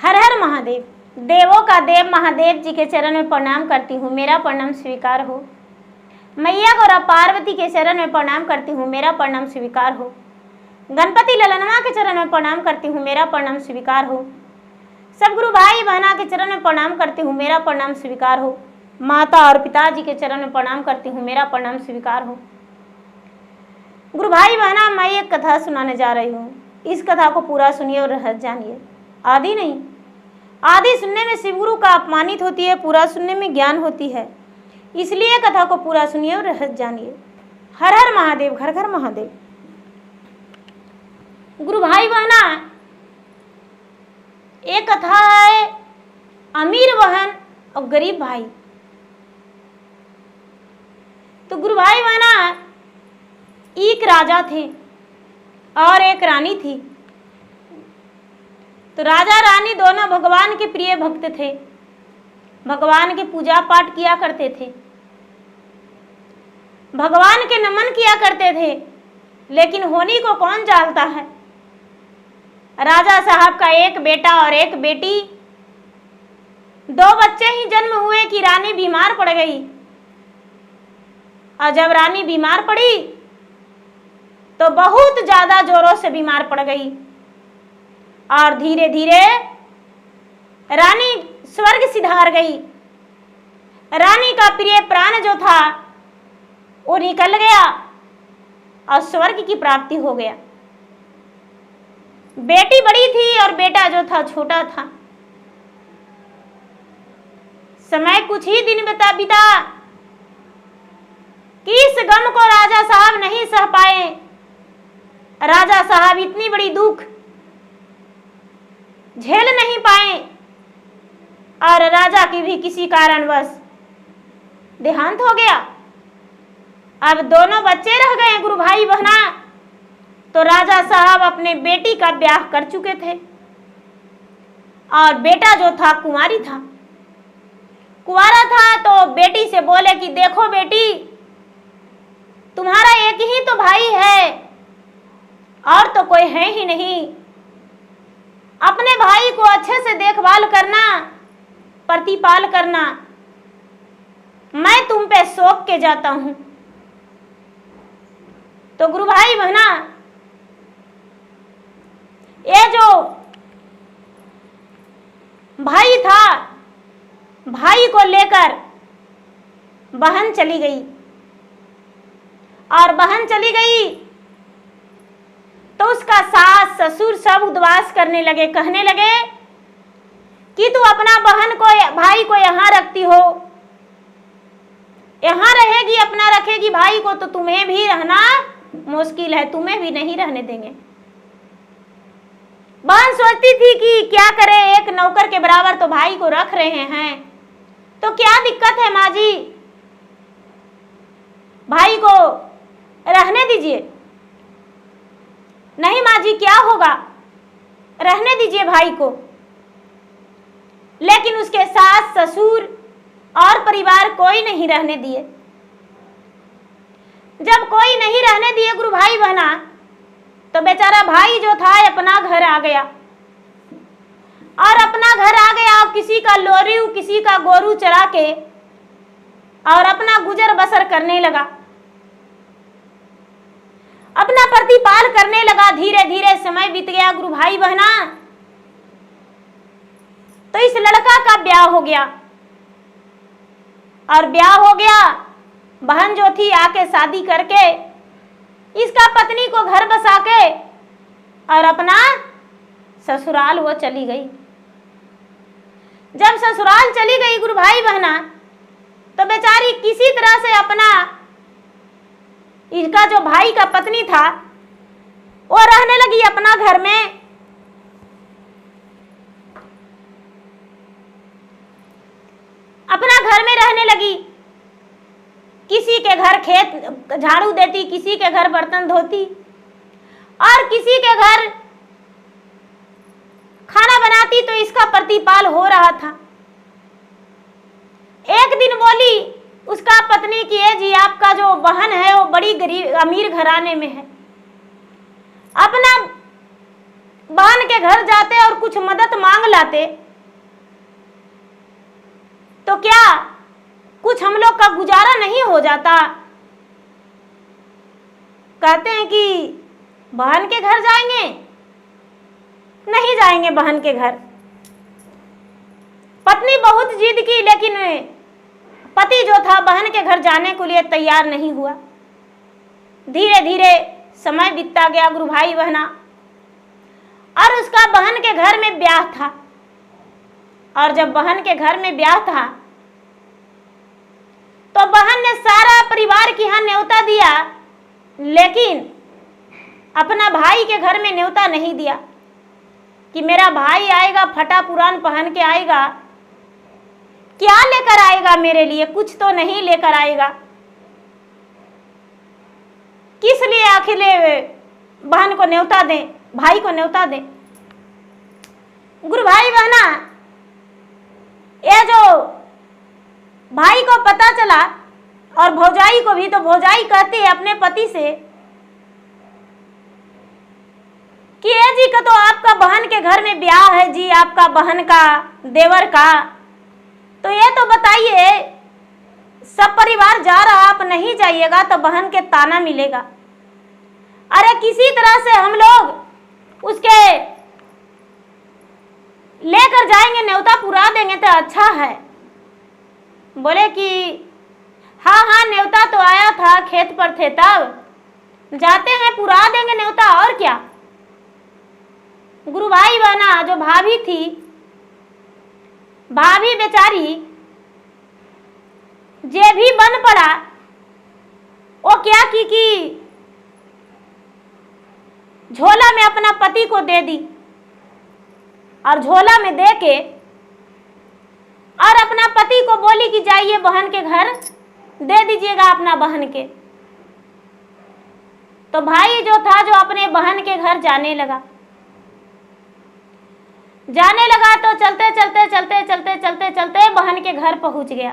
हर हर महादेव। देवों का देव महादेव जी के चरण में प्रणाम करती हूँ, मेरा प्रणाम स्वीकार हो। मैया गौरा पार्वती के चरण में प्रणाम करती हूँ, मेरा प्रणाम स्वीकार हो। गणपति ललनवा के चरण में प्रणाम करती हूँ, मेरा प्रणाम स्वीकार हो। सब गुरु भाई बहना के चरण में प्रणाम करती हूँ, मेरा प्रणाम स्वीकार हो। माता और पिताजी के चरण में प्रणाम करती हूँ, मेरा प्रणाम स्वीकार हो। गुरु भाई बहना, मैं एक कथा सुनाने जा रही हूँ। इस कथा को पूरा सुनिए और रहस्य जानिए। आदि नहीं, आदि सुनने में शिव गुरु का अपमानित होती है, पूरा सुनने में ज्ञान होती है। इसलिए कथा को पूरा सुनिए और रहस्य जानिए। हर हर महादेव, घर घर महादेव। गुरु भाई बहना, एक कथा है अमीर बहन और गरीब भाई। तो गुरु भाई बहना, एक राजा थे और एक रानी थी। तो राजा रानी दोनों भगवान के प्रिय भक्त थे, भगवान की पूजा पाठ किया करते थे, भगवान के नमन किया करते थे। लेकिन होनी को कौन जानता है। राजा साहब का एक बेटा और एक बेटी, दो बच्चे ही जन्म हुए कि रानी बीमार पड़ गई। और जब रानी बीमार पड़ी तो बहुत ज्यादा जोरों से बीमार पड़ गई और धीरे धीरे रानी स्वर्ग सिधार गई। रानी का प्रिय प्राण जो था वो निकल गया और स्वर्ग की प्राप्ति हो गया। बेटी बड़ी थी और बेटा जो था छोटा था। समय कुछ ही दिन बीता कि इस गम को राजा साहब नहीं सह पाए। राजा साहब इतनी बड़ी दुख झेल नहीं पाए और राजा की भी किसी कारणवश देहांत हो गया। अब दोनों बच्चे रह गए गुरु भाई बहना। तो राजा साहब अपने बेटी का ब्याह कर चुके थे और बेटा जो था कुंवारा था। तो बेटी से बोले कि देखो बेटी, तुम्हारा एक ही तो भाई है और तो कोई है ही नहीं। अपने भाई को अच्छे से देखभाल करना, प्रतिपाल करना। मैं तुम पे सौंप के जाता हूं। तो गुरु भाई बहना, ये जो भाई था, भाई को लेकर बहन चली गई और बहन चली गई तो उसका सास ससुर सब उद्वास करने लगे, कहने लगे कि तू अपना बहन को भाई को यहाँ रखती हो, यहाँ रहेगी, अपना रखेगी भाई को, तो तुम्हें भी रहना मुश्किल है, तुम्हें भी नहीं रहने देंगे। बहन सोचती थी कि क्या करे, एक नौकर के बराबर तो भाई को रख रहे हैं, तो क्या दिक्कत है माँ जी, भाई को रहने दीजिए। नहीं माँ जी, क्या होगा, रहने दीजिए भाई को। लेकिन उसके सास ससुर और परिवार कोई नहीं रहने दिए। जब कोई नहीं रहने दिए गुरु भाई बहना, तो बेचारा भाई जो था अपना घर आ गया और अपना घर आ गया और किसी का लोरी किसी का गोरू चरा के और अपना गुजर बसर करने लगा, अपना प्रतिपाल करने लगा। धीरे धीरे समय बीत गया गुरु भाई बहना। तो इस लड़का का ब्याह हो गया और ब्याह हो गया, बहन जो थी आके शादी करके इसका पत्नी को घर बसा के और अपना ससुराल वो चली गई। जब ससुराल चली गई गुरु भाई बहना, तो बेचारी किसी तरह से अपना इसका जो भाई का पत्नी था वो रहने लगी अपना घर में। अपना घर में रहने लगी, किसी के घर खेत झाड़ू देती, किसी के घर बर्तन धोती और किसी के घर खाना बनाती, तो इसका प्रतिपाल हो रहा था। एक दिन बोली उसका पत्नी की, है जी आपका जो बहन है वो बड़ी गरीब अमीर घराने में है, अपना बहन के घर जाते और कुछ मदद मांग लाते तो क्या कुछ हम लोग का गुजारा नहीं हो जाता? कहते हैं कि बहन के घर जाएंगे, नहीं जाएंगे बहन के घर। पत्नी बहुत जिद की, लेकिन पति जो था बहन के घर जाने के लिए तैयार नहीं हुआ। धीरे धीरे समय बीतता गया गुरु भाई बहना, और उसका बहन के घर में ब्याह था। और जब बहन के घर में ब्याह था तो बहन ने सारा परिवार के यहाँ न्योता दिया, लेकिन अपना भाई के घर में न्योता नहीं दिया कि मेरा भाई आएगा, फटा पुरान पहन के आएगा, क्या लेकर आएगा मेरे लिए? कुछ तो नहीं लेकर आएगा। किस लिए अकेले बहन को न्योता दें, भाई को न्योता दें? गुरु भाई बहना, ये जो भाई को पता चला और भौजाई को भी, तो भौजाई कहती है अपने पति से कि ये जी का तो आपका बहन के घर में ब्याह है जी, आपका बहन का, देवर का, तो ये तो बताइए, सब परिवार जा रहा, आप नहीं जाइएगा तो बहन के ताना मिलेगा। अरे किसी तरह से हम लोग उसके लेकर जाएंगे, न्योता पुरा देंगे तो अच्छा है। बोले कि हाँ हाँ, न्योता तो आया था, खेत पर थे तब, जाते हैं पुरा देंगे न्योता, और क्या। गुरु भाई बहना, जो भाभी थी, भाभी बेचारी जे भी बन पड़ा, वो क्या की झोला में अपना पति को दे दी, और झोला में दे के और अपना पति को बोली कि जाइए बहन के घर दे दीजिएगा अपना बहन के। तो भाई जो था, जो अपने बहन के घर जाने लगा तो चलते चलते चलते चलते चलते चलते बहन के घर पहुंच गया।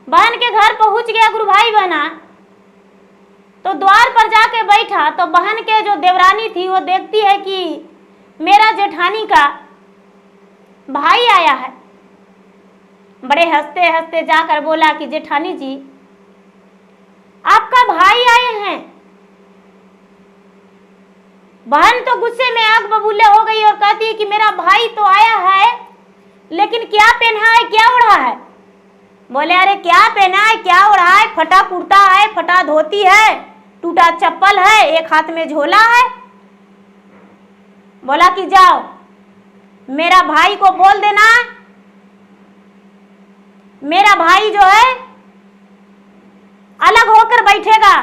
बहन के घर पहुंच गया गुरु भाई बहना, तो द्वार पर जाके बैठा तो बहन के जो देवरानी थी वो देखती है कि मेरा जेठानी का भाई आया है। बड़े हंसते हंसते जाकर बोला कि जेठानी जी, आपका भाई आए हैं। बहन तो गुस्से में आग बबूले हो गई और कहती है कि मेरा भाई तो आया है, लेकिन क्या पहना है, क्या ओढ़ा है? बोले अरे क्या पहना है, क्या ओढ़ा है? फटा कुर्ता है, फटा धोती है, टूटा चप्पल है, एक हाथ में झोला है। बोला कि जाओ मेरा भाई को बोल देना, मेरा भाई जो है अलग होकर बैठेगा,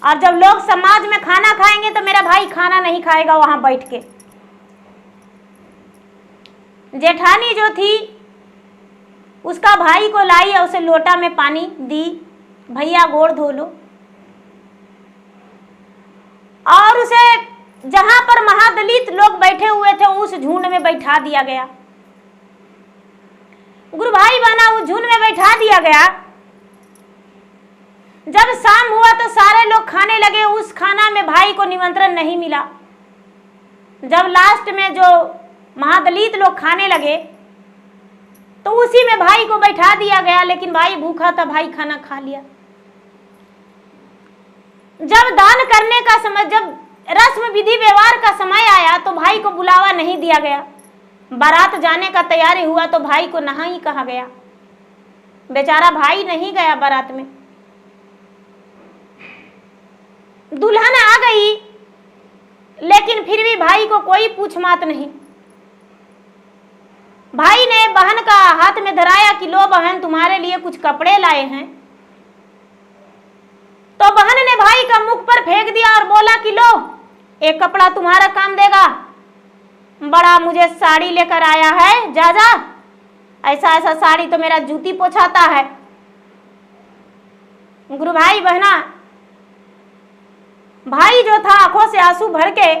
और जब लोग समाज में खाना खाएंगे तो मेरा भाई खाना नहीं खाएगा वहां बैठ के। जेठानी जो थी उसका भाई को लाई और उसे लोटा में पानी दी, भैया गोड़ धो लो, और उसे जहां पर महादलित लोग बैठे हुए थे उस झुंड में बैठा दिया गया। गुरु भाई बहना, उस झुंड में बैठा दिया गया। जब शाम हुआ तो सारे लोग खाने लगे, उस खाना में भाई को निमंत्रण नहीं मिला। जब लास्ट में जो महादलित लोग खाने लगे तो उसी में भाई को बैठा दिया गया, लेकिन भाई भूखा था, भाई खाना खा लिया। जब दान करने का समय, जब रस्म विधि व्यवहार का समय आया तो भाई को बुलावा नहीं दिया गया। बारात जाने का तैयारी हुआ तो भाई को नहीं कहा गया, बेचारा भाई नहीं गया बारात में। दुल्हन आ गई, लेकिन फिर भी भाई को कोई पूछ मात नहीं। भाई ने बहन का हाथ में धराया कि लो बहन, तुम्हारे लिए कुछ कपड़े लाए हैं। तो बहन ने भाई का मुख पर फेंक दिया और बोला कि लो, एक कपड़ा तुम्हारा काम देगा, बड़ा मुझे साड़ी लेकर आया है, जा जा, ऐसा ऐसा साड़ी तो मेरा जूती पोछाता है। गुरु भाई बहना, भाई जो था आंखों से आंसू भर के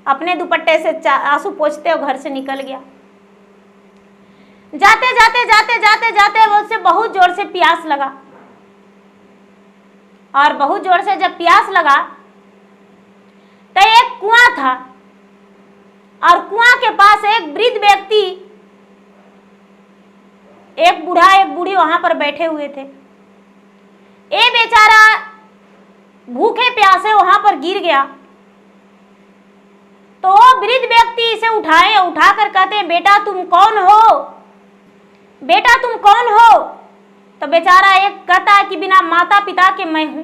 अपने दुपट्टे से आंसू पोंछते हुए घर से निकल गया। जाते जाते जाते जाते जाते वो उसे बहुत जोर से प्यास लगा, और बहुत जोर से जब प्यास लगा तो एक कुआं था और कुआं के पास एक वृद्ध व्यक्ति, एक बूढ़ा एक बूढ़ी वहां पर बैठे हुए थे। ये बेचारा भूखे प्यासे वहां पर गिर गया। तो वृद्ध व्यक्ति इसे उठाकर कहते हैं, बेटा तुम कौन हो, बेटा तुम कौन हो। तो बेचारा एक कहता है कि बिना माता पिता के मैं हूं,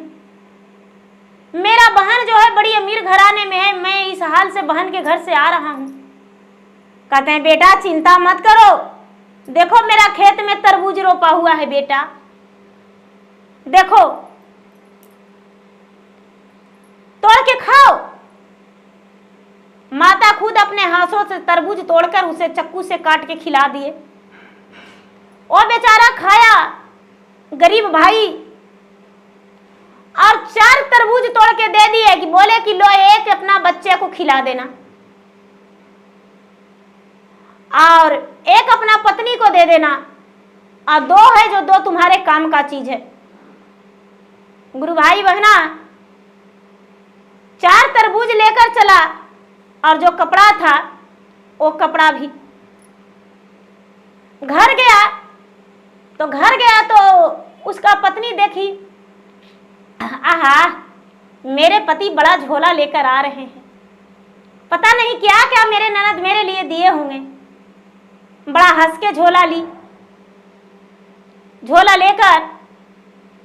मेरा बहन जो है बड़ी अमीर घराने में है, मैं इस हाल से बहन के घर से आ रहा हूं। कहते हैं, बेटा चिंता मत करो, देखो मेरा खेत में तरबूज रोपा हुआ है, बेटा देखो तोड़ के खाओ। माता खुद अपने हाथों से तरबूज तोड़कर उसे चक्कू से काट के खिला दिए। वो बेचारा खाया, गरीब भाई, और 4 तरबूज तोड़ के दे दिए कि बोले कि लो एक अपना बच्चे को खिला देना और एक अपना पत्नी को दे देना, और 2 है जो 2 तुम्हारे काम का चीज है। गुरु भाई बहना 4 तरबूज लेकर चला और जो कपड़ा था वो कपड़ा भी। घर गया तो उसका पत्नी देखी, आहा मेरे पति बड़ा झोला लेकर आ रहे हैं, पता नहीं क्या क्या मेरे ननद मेरे लिए दिए होंगे। बड़ा हंस के झोला लेकर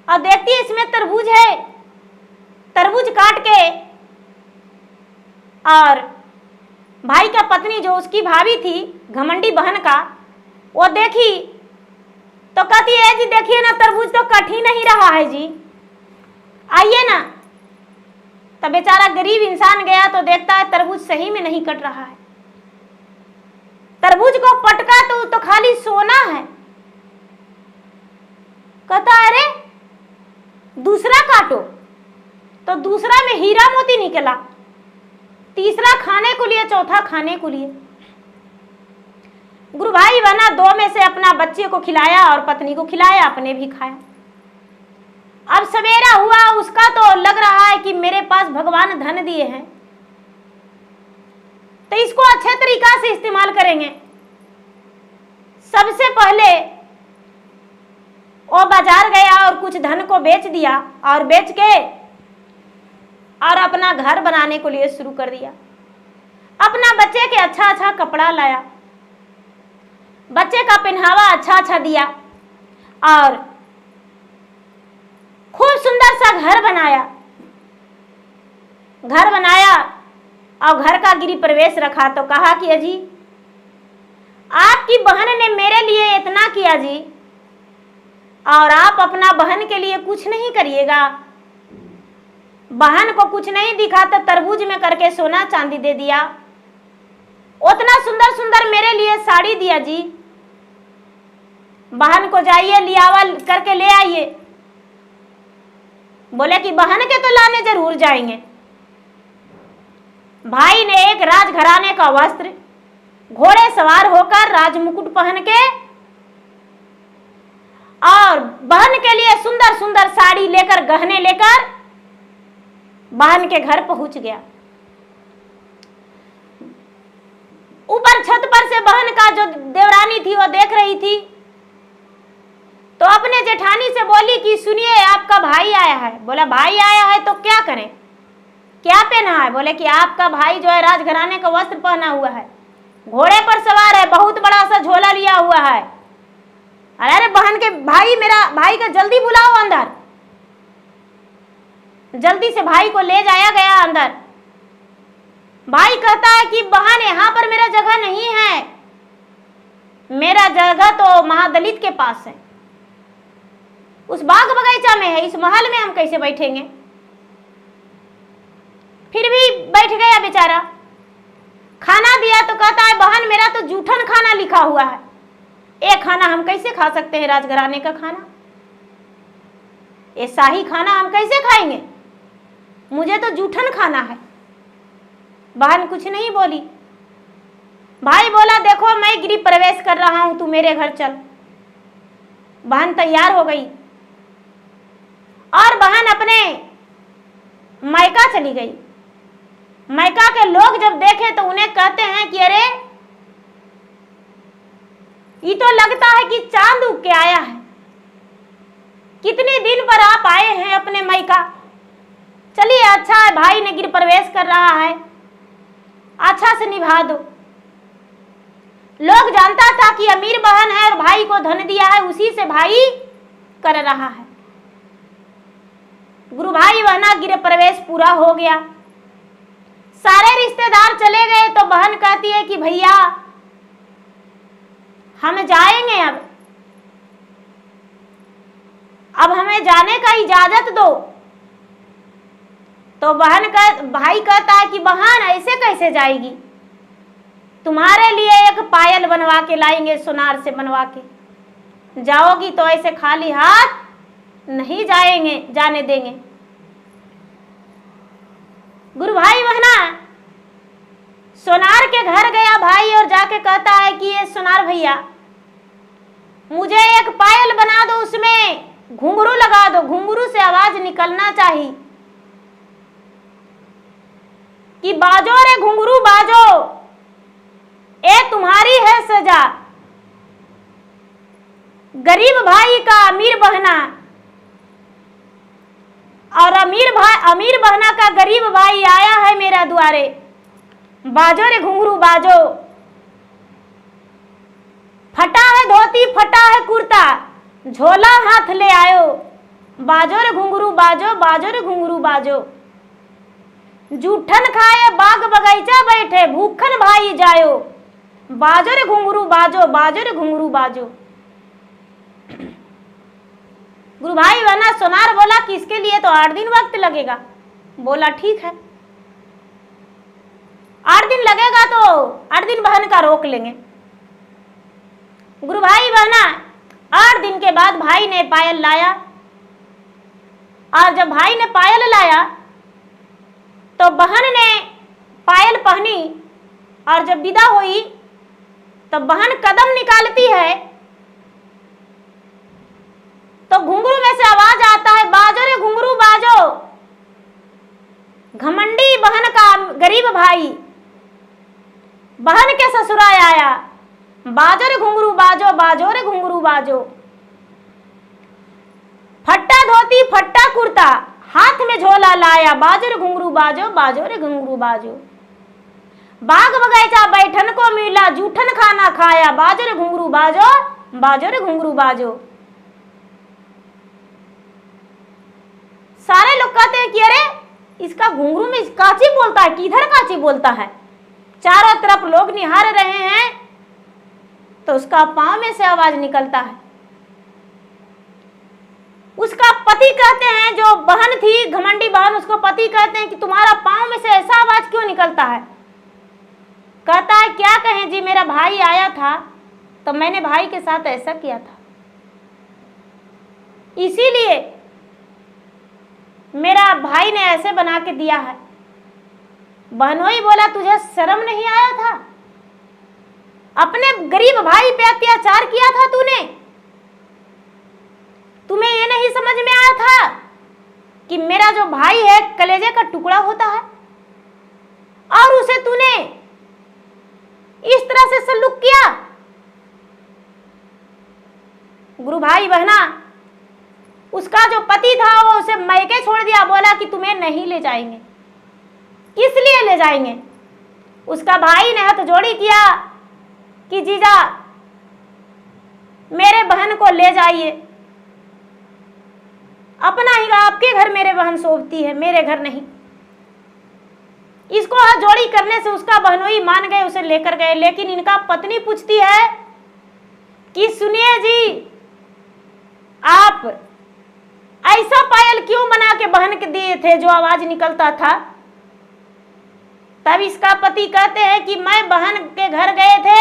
और देखती है इसमें तरबूज है। तरबूज काट के और भाई का पत्नी जो उसकी भाभी थी, घमंडी बहन का, वो देखी तो कहती है, जी देखिए ना तरबूज तो कट ही नहीं रहा है जी, आइए ना। तब बेचारा गरीब इंसान गया तो देखता है तरबूज सही में नहीं कट रहा है। तरबूज को पटका तो खाली सोना है। कहता है, अरे दूसरा काटो, तो दूसरा में हीरा मोती निकला, तीसरा खाने को लिए, चौथा खाने को लिए। गुरु भाई बना 2 में से अपना बच्चे को खिलाया और पत्नी को खिलाया, अपने भी खाया। अब सवेरा हुआ, उसका तो लग रहा है कि मेरे पास भगवान धन दिए हैं तो इसको अच्छे तरीका से इस्तेमाल करेंगे। सबसे पहले वो बाजार गया और कुछ धन को बेच दिया और बेच के और अपना घर बनाने को लिए शुरू कर दिया। अपना बच्चे के अच्छा कपड़ा लाया, बच्चे का पहनावा अच्छा दिया और खूब सुंदर सा घर बनाया और घर का गृह प्रवेश रखा। तो कहा कि अजी आपकी बहन ने मेरे लिए इतना किया जी, और आप अपना बहन के लिए कुछ नहीं करिएगा। बहन को कुछ नहीं दिखा तो तरबूज में करके सोना चांदी दे दिया, उतना सुंदर सुंदर मेरे लिए साड़ी दिया जी। बहन को जाइए लियावल करके ले आइए। बोले कि बहन के तो लाने जरूर जाएंगे। भाई ने एक राजघराने का वस्त्र, घोड़े सवार होकर राजमुकुट पहन के और बहन के लिए सुंदर सुंदर साड़ी लेकर, गहने लेकर बहन के घर पहुंच गया। ऊपर छत पर से बहन का जो देवरानी थी वो देख रही थी, तो अपने जेठानी से बोली कि सुनिए आपका भाई आया है। बोला भाई आया है तो क्या करें, क्या पहना है? बोले कि आपका भाई जो है राजघराने का वस्त्र पहना हुआ है, घोड़े पर सवार है, बहुत बड़ा सा झोला लिया हुआ है। अरे बहन के भाई, मेरा भाई का जल्दी बुलाओ अंदर। जल्दी से भाई को ले जाया गया अंदर। भाई कहता है कि बहन यहाँ पर मेरा जगह नहीं है, मेरा जगह तो महादलित के पास है, उस बाग बगीचा में है, इस महल में हम कैसे बैठेंगे। फिर भी बैठ गया बेचारा। खाना दिया तो कहता है बहन मेरा तो जूठन खाना लिखा हुआ है, ये खाना हम कैसे खा सकते हैं, राजघराने का खाना, ये शाही खाना हम कैसे खाएंगे, मुझे तो जूठन खाना है। बहन कुछ नहीं बोली। भाई बोला देखो मैं गृह प्रवेश कर रहा हूं, तू मेरे घर चल। बहन तैयार हो गई और बहन अपने मायका चली गई। मैका के लोग जब देखे तो उन्हें कहते हैं कि अरे ये तो लगता है कि चांद उग के आया है, कितने दिन पर आप आए हैं अपने मैका। चलिए अच्छा है, भाई ने गृह प्रवेश कर रहा है, अच्छा से निभा दो। लोग जानता था कि अमीर बहन है और भाई को धन दिया है, उसी से भाई कर रहा है। गुरु भाई बहना गृह प्रवेश पूरा हो गया, सारे रिश्तेदार चले गए तो बहन कहती है कि भैया हम जाएंगे, अब हमें जाने का इजाजत दो। तो भाई कहता है कि बहन ऐसे कैसे जाएगी, तुम्हारे लिए एक पायल बनवा के लाएंगे, सुनार से बनवा के जाओगी तो ऐसे खाली हाथ नहीं जाने देंगे। गुरु भाई बहना सोनार के घर गया भाई और जाके कहता है कि ये सोनार भैया मुझे एक पायल बना दो, उसमें घुंघरू लगा दो, घुंघरू से आवाज निकलना चाहिए कि बाजो रे घुंघरू बाजो, ए तुम्हारी है सजा। गरीब भाई का अमीर बहना और अमीर बहना का गरीब भाई आया है मेरा द्वारे, बाजो रे घुंघरू बाजो। फटा है धोती फटा है कुर्ता, झोला हाथ ले आयो, बाजो रे घुंघरू बाजो, बाजो रे घुंघरू बाजो। जूठन खाए बाग बगीचा बैठे, भूखन भाई जायो, बाजो रे घुंघरू बाजो, बाजो रे घुंघरू बाजो। गुरु भाई बहना सोनार बोला कि इसके लिए तो 8 दिन वक्त लगेगा। बोला ठीक है, 8 दिन लगेगा तो 8 दिन बहन का रोक लेंगे। गुरु भाई बहना 8 दिन के बाद भाई ने पायल लाया, और जब भाई ने पायल लाया तो बहन ने पायल पहनी, और जब विदा हुई तो बहन कदम निकालती है तो घुंघरू में से आवाज आता है, बाजो रे घुंघरू बाजो। घमंडी बहन का गरीब भाई बहन के ससुराल आया, बाजो रे घुंघरू बाजो, बाजो रे घुंघरू बाजो। फट्टा धोती फट्टा कुर्ता, हाथ में झोला लाया, बाजो रे घुंघरू बाजो, बाजो रे घुंघरू बाजो। बाग बगीचा बैठन को मिला, जूठन खाना खाया, बाजो रे घुंघरू बाजो, बाजो रे घुंघरू बाजो। सारे लोग कहते हैं कि अरे इसका घुंघरू में काची बोलता है, किधर काची बोलता है। चारों तरफ लोग निहार रहे हैं तो उसका पांव में से आवाज निकलता है। उसका पति कहते हैं, जो बहन थी घमंडी बहन, उसको पति कहते हैं कि तुम्हारा पांव में से ऐसा आवाज क्यों निकलता है। कहता है क्या कहें जी, मेरा भाई आया था तो मैंने भाई के साथ ऐसा किया था, इसीलिए मेरा भाई ने ऐसे बना के दिया है। बहनोई बोला तुझे शर्म नहीं आया था, अपने गरीब भाई पे अत्याचार किया था तूने, तुम्हें ये नहीं समझ में आया था कि मेरा जो भाई है कलेजे का टुकड़ा होता है, और उसे तूने इस तरह से सलूक किया। गुरु भाई बहना उसका जो पति था वो उसे मैके छोड़ दिया, बोला कि तुम्हें नहीं ले जाएंगे। किस लिए ले जाएंगे। उसका भाई ने हाथ जोड़ी किया कि जीजा मेरे बहन को ले जाइए, अपना ही आपके घर मेरे बहन सोचती है, मेरे घर नहीं। इसको हाथ जोड़ी करने से उसका बहनोई मान गए, उसे लेकर गए। लेकिन इनका पत्नी पूछती है कि सुनिए जी, आप ऐसा पायल क्यों बना के बहन के दिए थे जो आवाज निकलता था। तब इसका पति कहते हैं कि मैं बहन के घर गए थे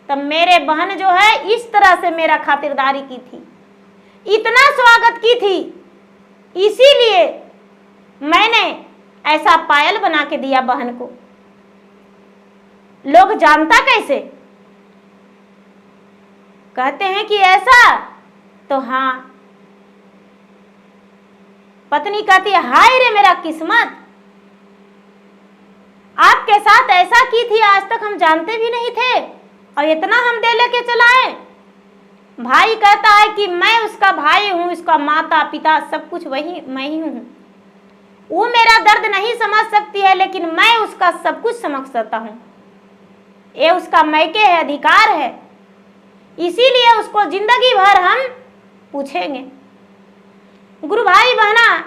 तब मेरे बहन जो है इस तरह से मेरा खातिरदारी की थी, इतना स्वागत की थी, इसीलिए मैंने ऐसा पायल बना के दिया बहन को। लोग जानता कैसे। कहते हैं कि ऐसा, तो हाँ। पत्नी कहती है हाय रे मेरा किस्मत, आपके साथ ऐसा की थी आज तक हम जानते भी नहीं थे और इतना हम दे लेके चलाए। भाई कहता है कि मैं उसका भाई हूं, उसका माता पिता सब कुछ वही मैं ही हूं। वो मेरा दर्द नहीं समझ सकती है लेकिन मैं उसका सब कुछ समझ सकता हूं। ये उसका मैके है, अधिकार है, इसीलिए उसको जिंदगी भर हम पूछेंगे। गुरु भाई बहना,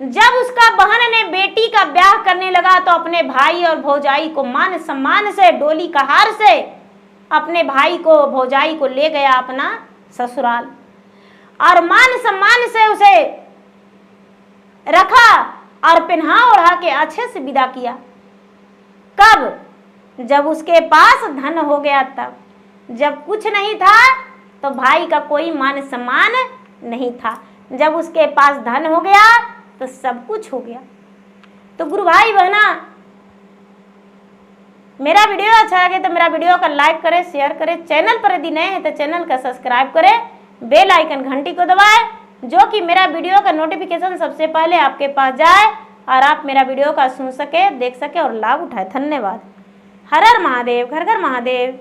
जब उसका बहन ने बेटी का ब्याह करने लगा तो अपने भाई और भौजाई को मान सम्मान से, डोली कहार से अपने भाई को भौजाई को ले गया अपना ससुराल और मान सम्मान से उसे रखा और पहना ओढ़ा के अच्छे से विदा किया। कब? जब उसके पास धन हो गया तब। जब कुछ नहीं था तो भाई का कोई मान सम्मान नहीं था। जब उसके पास धन हो गया तो सब कुछ हो गया। तो गुरु भाई बहना, मेरा वीडियो अच्छा लगे तो मेरा वीडियो का लाइक करें, शेयर करें। चैनल पर यदि नए हैं तो चैनल का सब्सक्राइब करें, बेल आइकन घंटी को दबाएं, जो कि मेरा वीडियो का नोटिफिकेशन सबसे पहले आपके पास जाए और आप मेरा वीडियो का सुन सके, देख सके और लाभ उठाए। धन्यवाद। हर हर महादेव, घर घर महादेव।